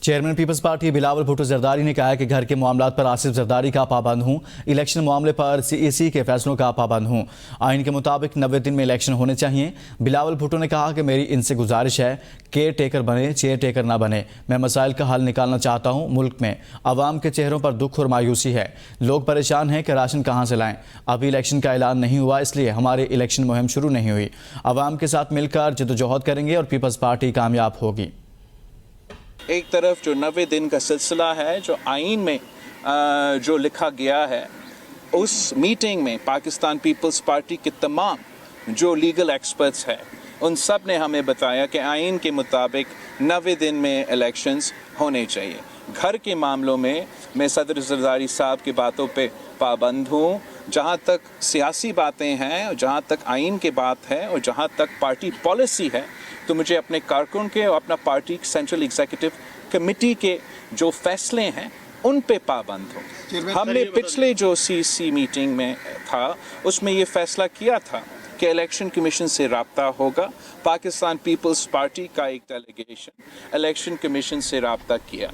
Chairman peoples party Bilawal Bhutto Zardari ने कहा है कि घर के मामलात पर आसिफ जरदारी का पाबंद हूँ, इलेक्शन मामले पर सीएसी के फैसलों का पाबंद हूँ। आइन के मुताबिक 90 दिन में इलेक्शन होने चाहिए। बिलावल भुट्टो ने कहा कि मेरी इनसे गुजारिश है, केयर टेकर बने, चेयर टेकर ना बने। मैं मसाइल का हल निकालना चाहता हूँ। मुल्क में आवाम के चेहरों पर दुख और मायूसी है। लोग परेशान हैं कि राशन कहाँ से लाएं। अभी इलेक्शन का ऐलान नहीं हुआ, इसलिए हमारी इलेक्शन मुहिम शुरू नहीं हुई। आवाम के साथ मिलकर जद्दोजहद करेंगे और पीपल्स पार्टी कामयाब होगी। एक तरफ जो 90 दिन का सिलसिला है, जो आइन में जो लिखा गया है, उस मीटिंग में पाकिस्तान पीपल्स पार्टी के तमाम जो लीगल एक्सपर्ट्स हैं, उन सब ने हमें बताया कि आइन के मुताबिक 90 दिन में इलेक्शंस होने चाहिए। घर के मामलों में मैं सदर जरदारी साहब की बातों पे पाबंद हूँ। जहाँ तक सियासी बातें हैं और जहाँ तक आइन की बात है और जहाँ तक पार्टी पॉलिसी है, तो मुझे अपने कारकुन के और अपना पार्टी सेंट्रल एग्जीक्यूटिव कमेटी के जो फैसले हैं उन पे पाबंद हूँ। हमने पिछले जो सीसी मीटिंग में था उसमें ये फैसला किया था कि इलेक्शन कमीशन से राब्ता होगा। पाकिस्तान पीपल्स पार्टी का एक डेलीगेशन इलेक्शन कमीशन से राब्ता किया।